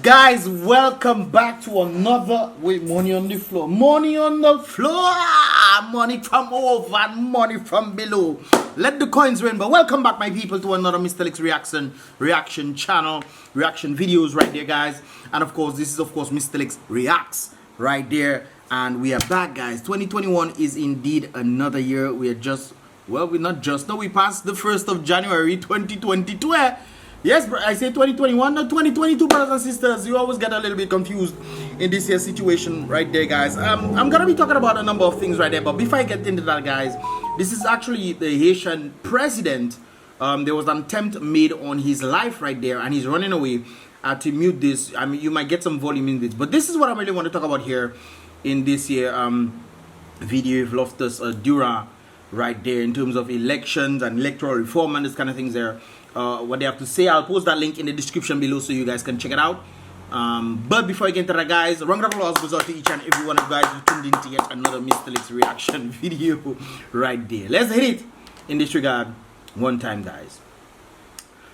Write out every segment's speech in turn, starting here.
Guys, welcome back to another with money on the floor. Money on the floor. Money from over and money from below. Let the coins rain. But welcome back, my people, to another Mystelics reaction channel. Reaction videos right there, guys. And of course, this is Mystelics Reacts right there. And we are back, guys. 2021 is indeed another year. We are just, well, we're not just, no, we passed the 1st of January 2022. Yes, I say 2021, not 2022, brothers and sisters. You always get a little bit confused in this here situation right there, guys. I'm gonna be talking about a number of things right there, but before I get into that, guys, this is actually the Haitian president. There was an attempt made on his life right there, and he's running away. To mute this, I mean, you might get some volume in this, but this is what I really want to talk about here in this here video with Loftus Dura right there, in terms of elections and electoral reform and this kind of things there. What they have to say, I'll post that link in the description below so you guys can check it out. But before I get into that, guys, a round of applause goes out to each and every one of you guys who tuned into yet another Mystelics reaction video right there. Let's hit it in this regard one time, guys.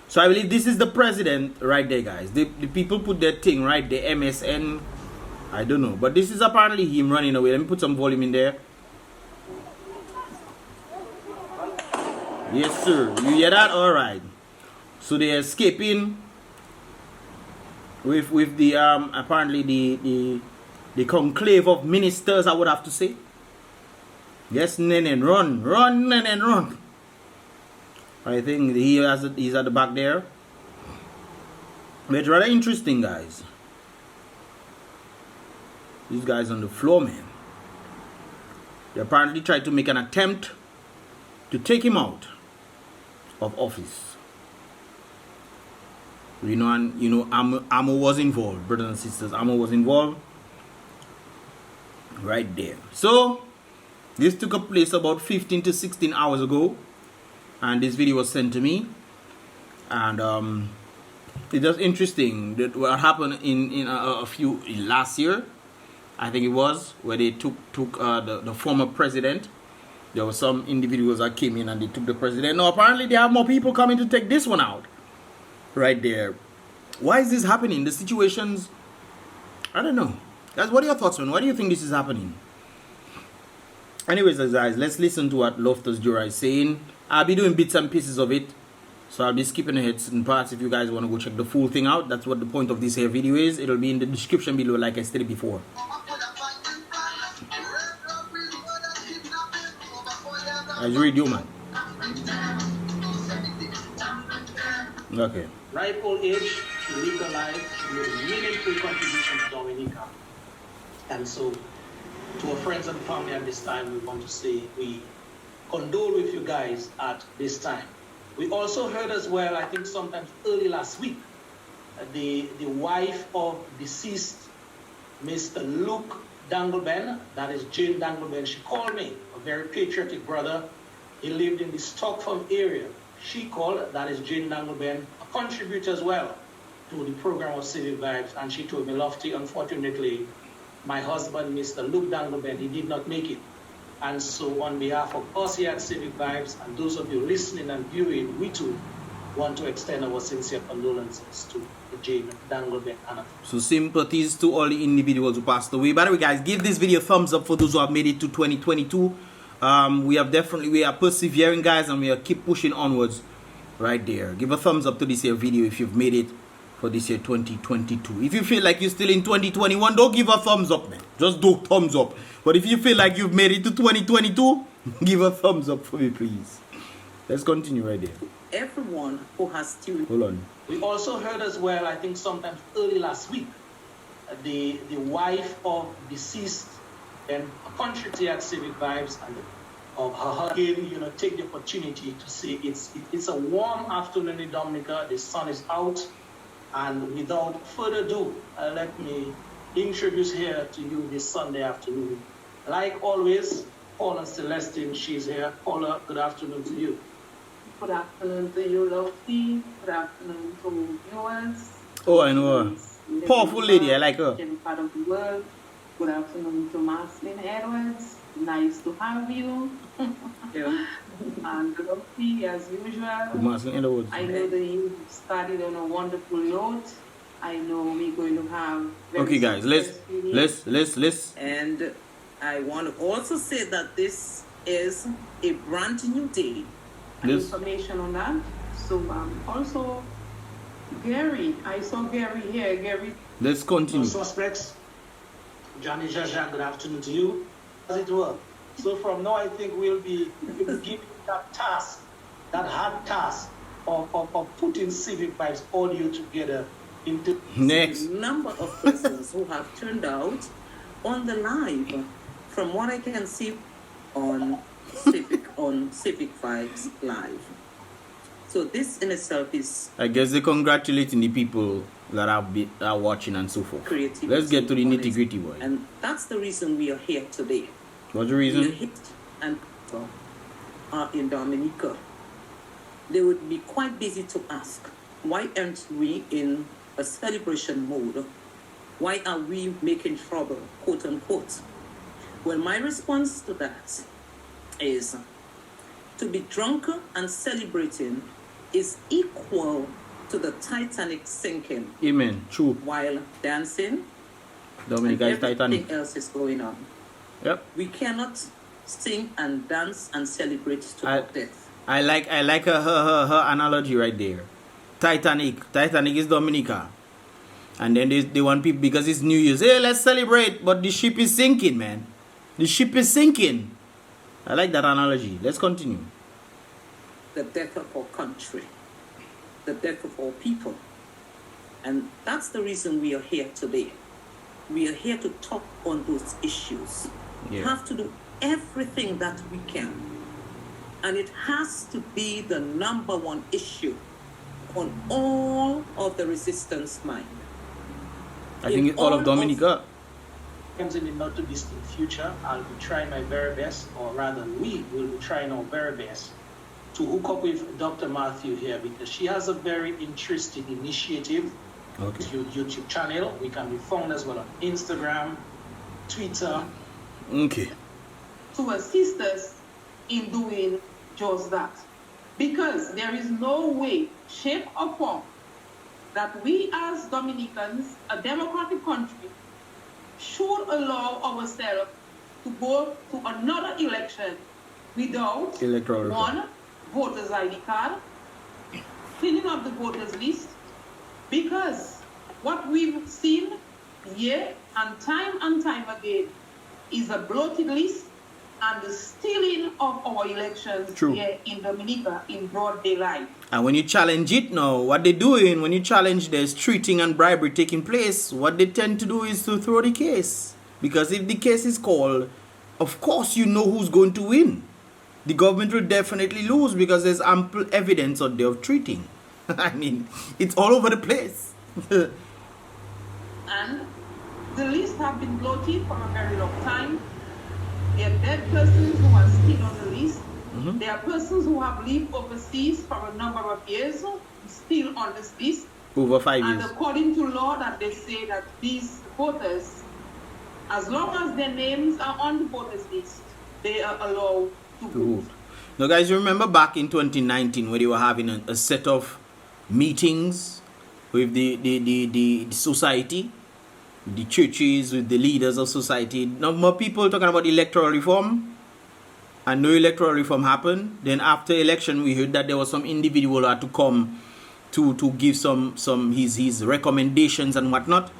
So I believe this is the president right there, guys. The people put their thing right, the MSN, I don't know, but this is apparently him running away. Let me put some volume in there. Yes, sir. You hear that? All right. So they're escaping with the apparently the conclave of ministers, I would have to say. Yes, Nenen, run, Nenen, run. I think he's at the back there. But it's rather interesting, guys. These guys on the floor, man. They apparently tried to make an attempt to take him out of office. You know, and you know, Amo was involved, brothers and sisters. Amo was involved right there. So this took place about 15 to 16 hours ago, and this video was sent to me. And it was interesting that what happened in a few last year, I think it was, where they took the former president. There were some individuals that came in and they took the president. Now apparently they have more people coming to take this one out. Right there. Why is this happening? The situations, I don't know. Guys, what are your thoughts, man? Why do you think this is happening? Anyways, guys, let's listen to what Loftus Dura is saying. I'll be doing bits and pieces of it, so I'll be skipping ahead certain parts. If you guys want to go check the full thing out, that's what the point of this here video is. It'll be in the description below, like I stated before. I read you, man. Okay. Ripe old age to legalize with a meaningful contribution to Dominica. And so, to our friends and family at this time, we want to say we condole with you guys at this time. We also heard as well, I think sometimes early last week, the wife of deceased Mr. Luke Dangleben, that is Jane Dangleben, she called me, a very patriotic brother. He lived in the Stockholm area. She called, that is Jane Dangleben, a contributor as well to the program of Civic Vibes, and she told me, Lofty, unfortunately, my husband, Mr. Luke Dangleben, he did not make it. And so on behalf of us here at Civic Vibes and those of you listening and viewing, we too want to extend our sincere condolences to Jane Dangleben. So sympathies to all the individuals who passed away. By the way, guys, give this video a thumbs up for those who have made it to 2022. We are persevering, guys, and we are keep pushing onwards right there. Give a thumbs up to this here video if you've made it for this year 2022. If you feel like you're still in 2021, don't give a thumbs up, man. Just do thumbs up. But if you feel like you've made it to 2022, give a thumbs up for me, please. Let's continue right there. Everyone who has tuned. Hold on. We also heard as well, I think sometimes early last week, the wife of deceased and a contributor at Civic Vibes and of her husband, you know, take the opportunity to say it's a warm afternoon in Dominica. The sun is out, and without further ado, let me introduce here to you this Sunday afternoon. Like always, Paula Celestine, she's here. Paula, good afternoon to you. Good afternoon to you, Lofty. Good afternoon to viewers. Oh, I know her. Powerful lady, I like her. In part of the world. Good afternoon to Marcelin Edwards. Nice to have you. Yeah. And Lofty, as usual. Marcelin Edwards. I know that you started on a wonderful note. I know we're going to have very Okay, guys, let's. And I want to also say that this is a brand new day. Information on that. So also Gary, I saw Gary here. Gary. Let's continue. Suspects. Johnny Jaja, good afternoon to you. As it were. So from now, I think we'll be giving that task, that hard task of putting Civic Vibes audio together into Next. Number of persons who have turned out on the live, from what I can see on Civic Vibes Live. So this in itself is, I guess they're congratulating the people that are watching and so forth. creativity. Let's get to the nitty gritty, boy. And that's the reason we are here today. What's the We are reason? here and are in Dominica. They would be quite busy to ask, why aren't we in a celebration mode? Why are we making trouble, quote unquote? Well, my response to that is to be drunk and celebrating is equal to the Titanic sinking Amen. True. while dancing Dominica is and everything Titanic. else is going on. Yep. We cannot sing and dance and celebrate to our death. I like her analogy right there. Titanic is Dominica. And then they want people, because it's New Year's, hey, let's celebrate, but the ship is sinking, man. The ship is sinking. I like that analogy. Let's continue. The death of our country, the death of our people. And that's the reason we are here today. We are here to talk on those issues. We Yeah. have to do everything that we can. And it has to be the number one issue on all of the resistance mind. I think it's all of Dominica. in the not too distant future. I'll be trying my very best, or rather we will be trying our very best to hook up with Dr. Matthew here, because she has a very interesting initiative. Okay. YouTube channel. We can be found as well on Instagram, Twitter. Okay. To assist us in doing just that. Because there is no way, shape or form, that we as Dominicans, a democratic country, should allow ourselves to go to another election without Electoral. one, voters ID card, cleaning up the voters list, because what we've seen here and time again is a bloated list and the stealing of our elections True. here in Dominica in broad daylight. And when you challenge it now, what they're doing, when you challenge there's treating and bribery taking place, what they tend to do is to throw the case. Because if the case is called, of course you know who's going to win. The government will definitely lose because there's ample evidence out there of treating. I mean, it's all over the place. And the lists have been bloated for a very long time. There are dead persons who are still on the list. Mhm. There are persons who have lived overseas for a number of years still on this list. Over 5 And years. according to law, that they say that these voters, as long as their names are on the voters list, they are allowed to vote. Now, guys, you remember back in 2019 where they were having a set of meetings with the society, the churches, with the leaders of society. Now, more people talking about electoral reform, and no electoral reform happened. Then after election, we heard that there was some individual who had to come to give some his recommendations and whatnot.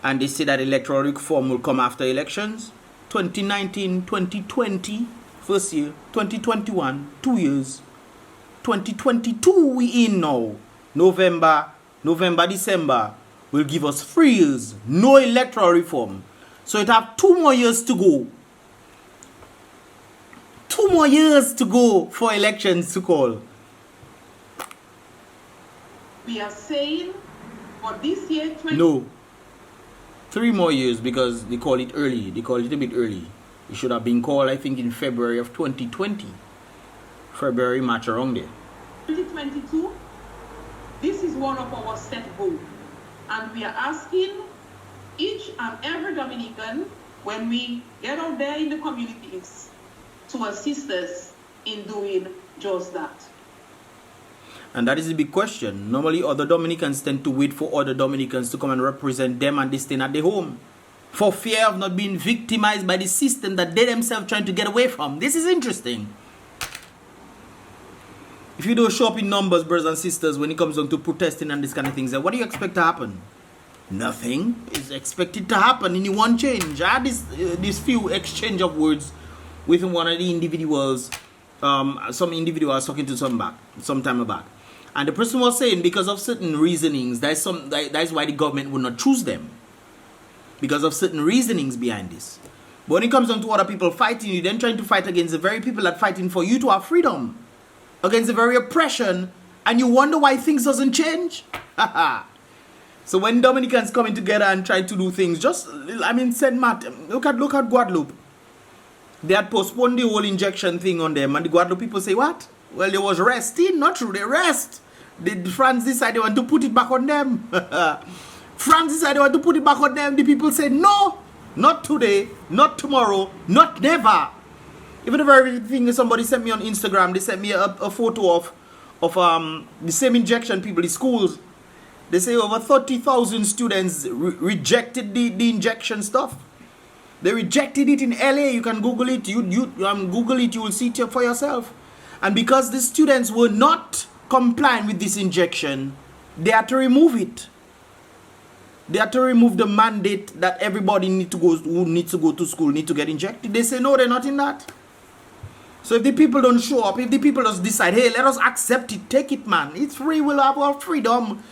And they say that electoral reform will come after elections. 2019, 2020, first year. 2021, 2 years. 2022, we in now. November, December will give us 3 years. No electoral reform. So it have 2 more years to go. 2 more years to go for elections to call. We are saying for this year, No. 3 more years because they call it early. They call it a bit early. It should have been called, I think, in February of 2020. February, March, around there. 2022, this is one of our set goals. And we are asking each and every Dominican, when we get out there in the communities, to assist us in doing just that. And that is the big question. Normally, other Dominicans tend to wait for other Dominicans to come and represent them and they stay at their home, for fear of not being victimized by the system that they themselves trying to get away from. This is interesting. If you don't show up in numbers, brothers and sisters, when it comes down to protesting and this kind of things, what do you expect to happen? Nothing is expected to happen in one change. I had this few exchange of words with one of the individuals. Some individual I was talking to some time back. And the person was saying because of certain reasonings, that is why the government would not choose them. Because of certain reasonings behind this. But when it comes down to other people fighting you, then trying to fight against the very people that are fighting for you to have freedom. Against the very oppression. And you wonder why things doesn't change? So when Dominicans coming together and try to do things, St. Martin, look at Guadeloupe. They had postponed the whole injection thing on them. And the Guadeloupe people say, what? Well, they was resting. Not true, they rest. France decided they want to put it back on them. France decided they want to put it back on them. The people said, no, not today, not tomorrow, not never. Even the very thing somebody sent me on Instagram, they sent me a photo of the same injection people in schools. They say over 30,000 students rejected the injection stuff. They rejected it in LA. You can Google it. Google it. You will see it for yourself. And because the students were not complying with this injection, they had to remove it. They had to remove the mandate that everybody who needs to go to school need to get injected. They say no, they're not in that. So if the people don't show up, if the people just decide, hey, let us accept it, take it, man. It's free. We'll have our freedom.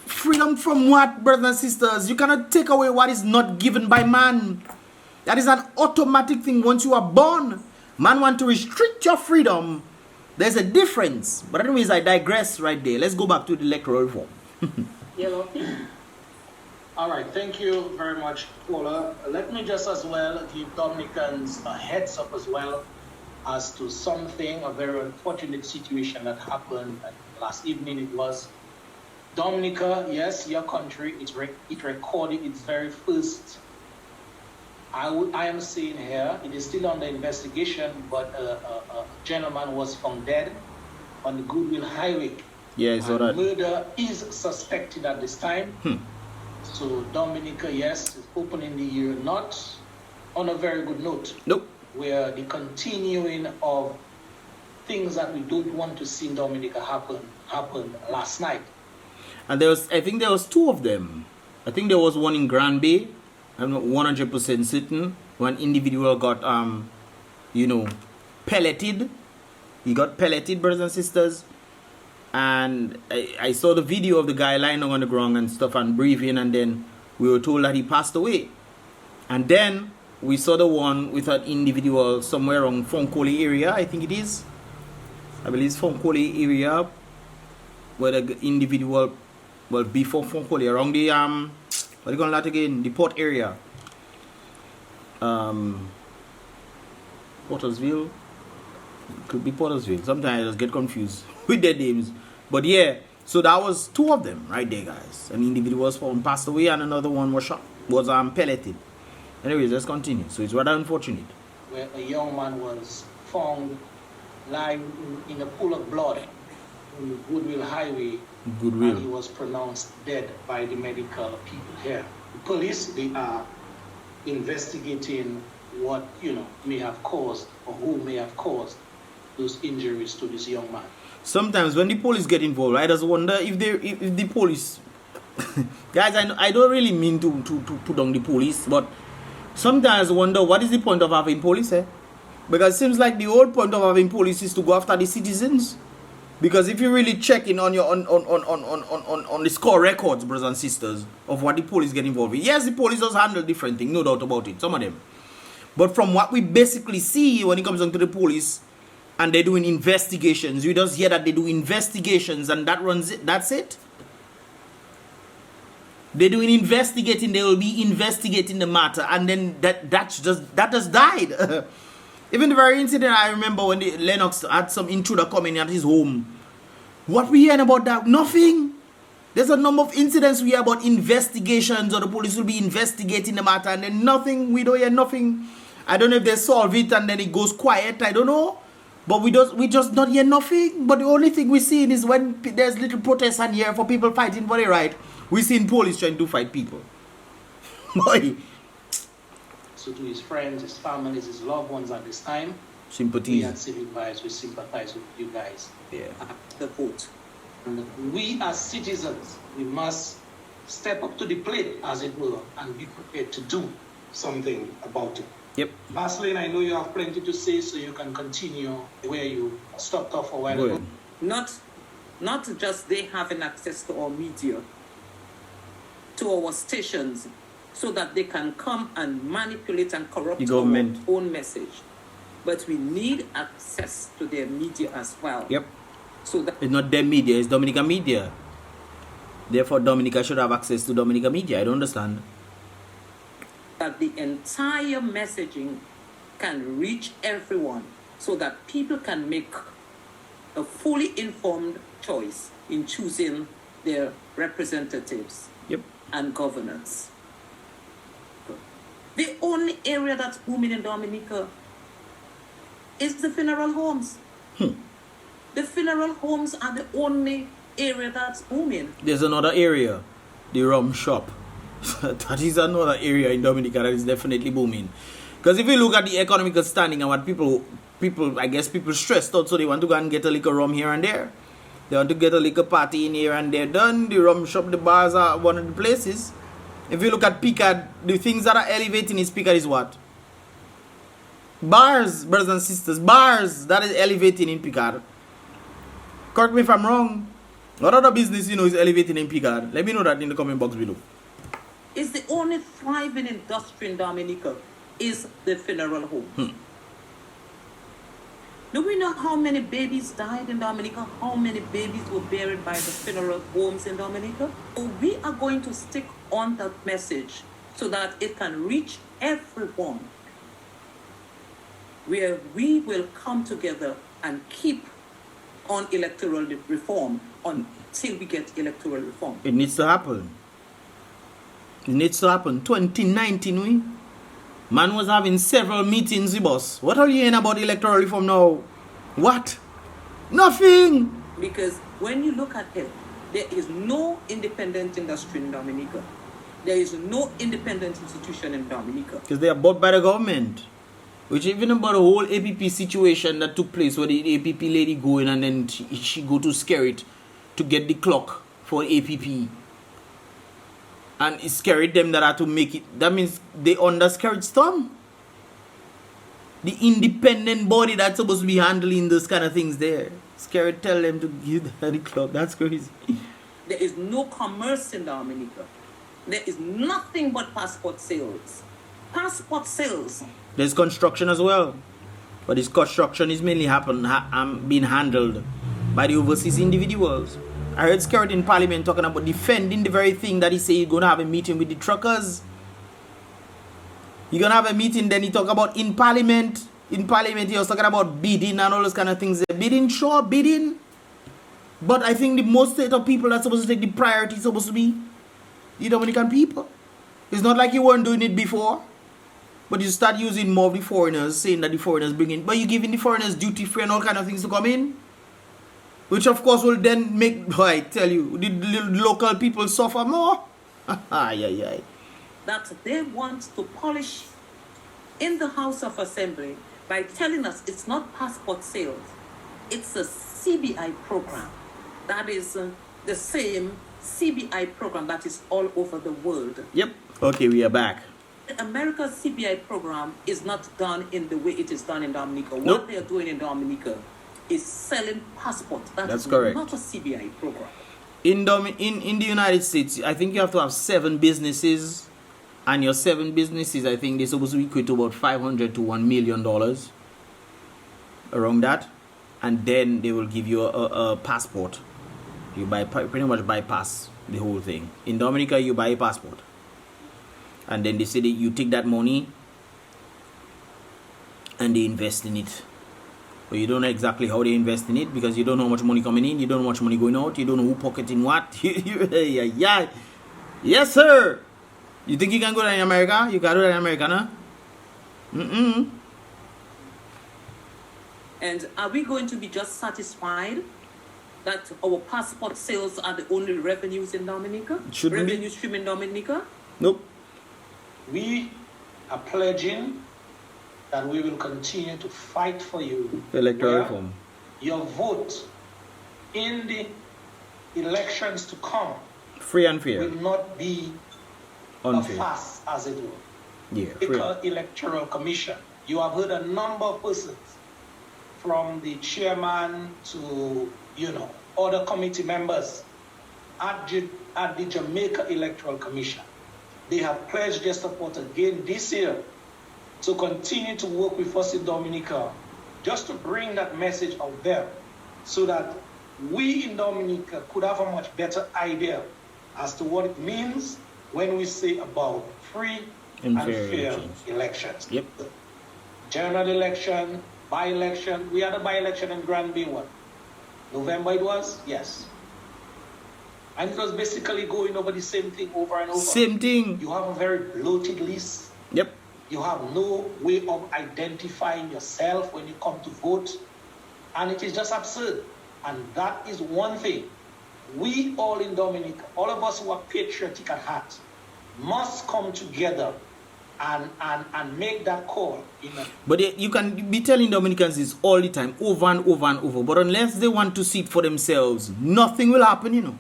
Freedom from what, brothers and sisters? You cannot take away what is not given by man. That is an automatic thing once you are born. Man want to restrict your freedom. There's a difference. But anyways, I digress right there. Let's go back to the electoral reform. Yellow. All right, thank you very much, Paula. Let me just as well give Dominicans a heads up as well as to something, a very unfortunate situation that happened last evening. It was Dominica, yes, your country, it recorded its very first. I am saying here, it is still under investigation, but a gentleman was found dead on the Goodwill Highway. Yeah, I saw that. Murder is suspected at this time. So Dominica, yes, is opening the year not on a very good note. Nope. Where the continuing of things that we don't want to see in Dominica happened last night. And I think there was two of them. I think there was one in Grand Bay. I'm not 100% certain. One individual got, pelleted. He got pelleted, brothers and sisters. And I saw the video of the guy lying on the ground and stuff and breathing. And then we were told that he passed away. And then we saw the one with an individual somewhere around Fonkole area, I think it is. I believe it's Fonkole area. Where the individual, well, before Fonkole, around the, what do you call that again? The port area. Pottersville. Could be Pottersville. Sometimes I just get confused with their names. But yeah, so that was two of them right there, guys. An individual was found passed away and another one was shot, was pelleted. Anyways, let's continue. So it's rather unfortunate. Where a young man was found lying in a pool of blood on the Goodwill Highway. Goodwill. And he was pronounced dead by the medical people here. The police, they are investigating what, may have caused or who may have caused those injuries to this young man. Sometimes when the police get involved, I just wonder if the police... Guys, I don't really mean to put on the police, but sometimes I wonder what is the point of having police, eh? Because it seems like the whole point of having police is to go after the citizens. Because if you really check in on your on the score records, brothers and sisters, of what the police get involved in. Yes, the police does handle different things, no doubt about it, some of them. But from what we basically see when it comes down to the police, and they're doing investigations, we just hear that they do investigations and that runs it, that's it. They're doing investigating, they will be investigating the matter, and then that just died. Even the very incident I remember when Lennox had some intruder coming at his home. What we hearing about that? Nothing. There's a number of incidents we hear about investigations, or the police will be investigating the matter, and then nothing. We don't hear nothing. I don't know if they solve it and then it goes quiet. I don't know. But we just not hear nothing. But the only thing we're seeing is when there's little protests on here for people fighting for their right, we're seeing police trying to fight people. Boy. So to his friends, his families, his loved ones at this time, Sympathy. we at Civil Rights, we sympathize with you guys. Yeah. The vote. And we as citizens, we must step up to the plate, as it were, and be prepared to do something about it. Yep. Marceline, I know you have plenty to say, so you can continue where you stopped off a while Go ago. ahead. Not just they having access to our media, to our stations, so that they can come and manipulate and corrupt The government. our own message. But we need access to their media as well. Yep. So that It's not their media, it's Dominica media. Therefore, Dominica should have access to Dominica media. I don't understand. the entire messaging can reach everyone, so that people can make a fully informed choice in choosing their representatives Yep. and governance. The only area that's booming in Dominica is the funeral homes. The funeral homes are the only area that's booming. There's another area, the rum shop. That is another area in Dominica that is definitely booming. Because if you look at the economical standing and what people, I guess people stressed out, so they want to go and get a liquor rum here and there. They want to get a liquor party in here and there done. The rum shop, the bars are one of the places. If you look at Picard, the things that are elevating is Picard is what? Bars, brothers and sisters. Bars that is elevating in Picard. Correct me if I'm wrong. What other business is elevating in Picard? Let me know that in the comment box below. It's the only thriving industry in Dominica is the funeral home. Do we know how many babies died in Dominica? How many babies were buried by the funeral homes in Dominica? We are going to stick on that message so that it can reach everyone, where we will come together and keep on electoral reform until we get electoral reform. It needs to happen. It needs to happen. 2019, man was having several meetings, boss. What are you hearing about electoral reform now? What? Nothing. Because when you look at it, there is no independent industry in Dominica. There is no independent institution in Dominica. Because they are bought by the government. Which even about the whole APP situation that took place, where the APP lady go in and then she go to scare it to get the clock for APP. And it scared them that had to make it. That means they under scared storm. The independent body that's supposed to be handling those kind of things there. Scared tell them to give the clock. That's crazy. There is no commerce in Dominica. There is nothing but passport sales. Passport sales. There's construction as well. But this construction is mainly being handled by the overseas individuals. I heard Skerritt in Parliament talking about defending the very thing that he said he's going to have a meeting with the truckers. You're going to have a meeting, then he talk about in Parliament. In Parliament, he was talking about bidding and all those kind of things. Bidding, sure, bidding. But I think the most set of people that's supposed to take the priority is supposed to be the Dominican people. It's not like you weren't doing it before. But you start using more of the foreigners, saying that the foreigners bring in. But you're giving the foreigners duty free and all kind of things to come in. Which of course will then make, I tell you, the local people suffer more. That they want to polish in the House of Assembly by telling us it's not passport sales. It's a CBI program. That is the same CBI program that is all over the world. Yep. Okay, we are back. America's CBI program is not done in the way it is done in Dominica. Nope. What they are doing in Dominica is selling passports. That's correct. Not a CBI program. In the United States, I think you have to have 7 businesses. And your 7 businesses, I think they're supposed to be equal to about $500 to $1 million. Around that. And then they will give you a passport. You pretty much bypass the whole thing. In Dominica, you buy a passport. And then they say that you take that money and they invest in it. But you don't know exactly how they invest in it, because you don't know how much money coming in, you don't know how much money going out, you don't know who pocketing what. Yes, sir. You think you can go there in America? You can do that in America, no? And are we going to be just satisfied that our passport sales are the only revenues in Dominica? Shouldn't be. Revenue stream in Dominica? Nope. We are pledging that we will continue to fight for you. Electoral where reform. Your vote in the elections to come Free and fair. will not be Unfair. a farce, as it were. Yeah, free. Electoral Commission. You have heard a number of persons, from the chairman to, other committee members at the Jamaica Electoral Commission. They have pledged their support again this year to continue to work with us in Dominica, just to bring that message out there, so that we in Dominica could have a much better idea as to what it means when we say about free and fair elections. Yep. General election, by-election. We had a by-election in Granby, what? November it was? Yes. And it was basically going over the same thing over and over. Same thing. You have a very bloated list. Yep. You have no way of identifying yourself when you come to vote. And it is just absurd. And that is one thing. We all in Dominica, all of us who are patriotic at heart, must come together and make that call. But you can be telling Dominicans this all the time, over and over and over. But unless they want to see it for themselves, nothing will happen,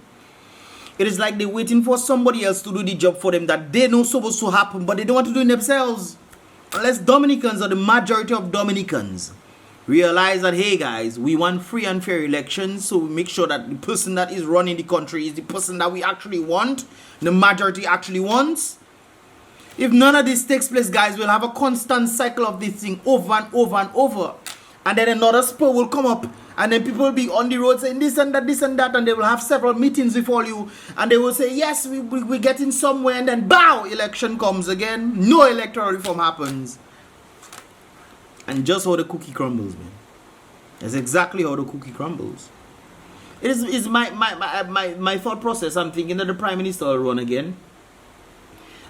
It is like they're waiting for somebody else to do the job for them that they know supposed to happen, but they don't want to do it themselves. Unless Dominicans, or the majority of Dominicans, realize that, hey guys, we want free and fair elections, so we make sure that the person that is running the country is the person that we actually want, the majority actually wants. If none of this takes place, guys, we'll have a constant cycle of this thing over and over and over. And then another spur will come up, and then people will be on the road saying this and that, and they will have several meetings with all you, and they will say, yes, we're getting somewhere, and then, bow, election comes again. No electoral reform happens. And just how the cookie crumbles, man. That's exactly how the cookie crumbles. It is my thought process. I'm thinking that the Prime Minister will run again.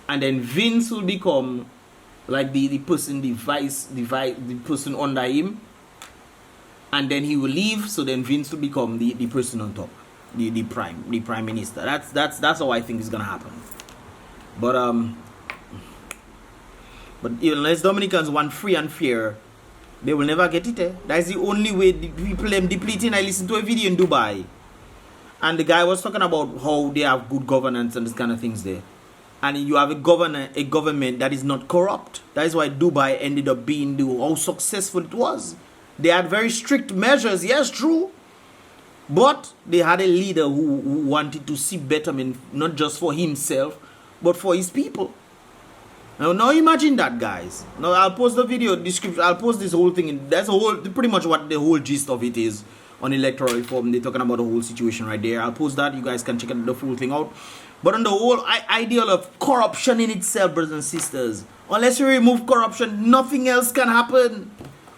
And then Vince will become like the person, the person under him. And then he will leave, so then Vince will become the person on top. The Prime Minister. That's how I think it's gonna happen. But unless Dominicans want free and fair, they will never get it. That's the only way. The people them depleting. I listened to a video in Dubai, and the guy was talking about how they have good governance and this kind of things there. And you have a government that is not corrupt. That is why Dubai ended up being how successful it was. They had very strict measures, yes, true. But they had a leader who wanted to see betterment, not just for himself, but for his people. Now imagine that, guys. Now I'll post the video description. I'll post this whole thing. That's pretty much what the whole gist of it is on electoral reform. They're talking about the whole situation right there. I'll post that. You guys can check the full thing out. But on the whole ideal of corruption in itself, brothers and sisters, unless you remove corruption, nothing else can happen.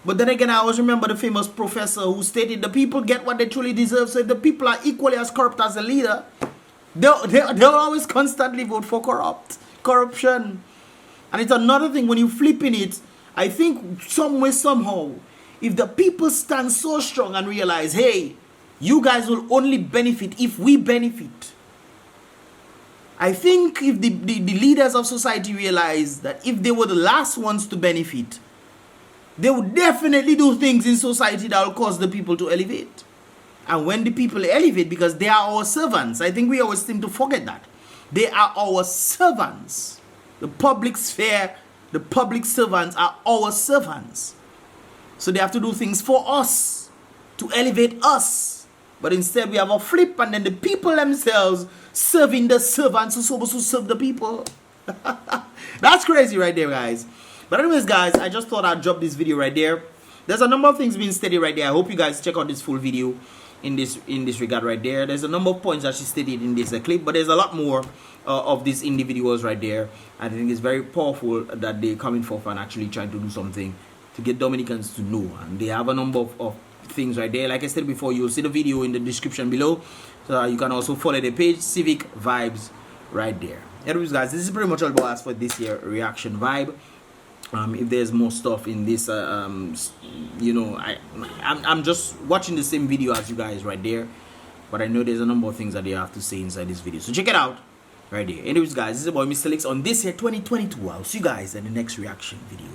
But then again, I always remember the famous professor who stated the people get what they truly deserve. So if the people are equally as corrupt as the leader, they'll always constantly vote for corruption. And it's another thing when you flip in it. I think some way, somehow, if the people stand so strong and realize, hey, you guys will only benefit if we benefit. I think if the leaders of society realize that if they were the last ones to benefit, they would definitely do things in society that will cause the people to elevate. And when the people elevate, because they are our servants, I think we always seem to forget that. They are our servants. The public sphere, the public servants are our servants. So they have to do things for us, to elevate us. But instead we have a flip, and then the people themselves serving the servants who are supposed to serve the people. That's crazy right there, guys. But anyways, guys, I just thought I'd drop this video right there. There's a number of things being stated right there. I hope you guys check out this full video in this regard right there. There's a number of points that she stated in this clip, but there's a lot more of these individuals right there. I think it's very powerful that they're coming forth and actually trying to do something to get Dominicans to know. And they have a number of things right there. Like I said before, you'll see the video in the description below. So you can also follow the page, Civic Vibes, right there. Anyways, guys, this is pretty much all about us for this year reaction vibe. If there's more stuff in this, you know, I'm just watching the same video as you guys right there, but I know there's a number of things that they have to say inside this video, so check it out right there. Anyways, guys, this is about Mystelics on this here 2022. I'll see you guys in the next reaction video.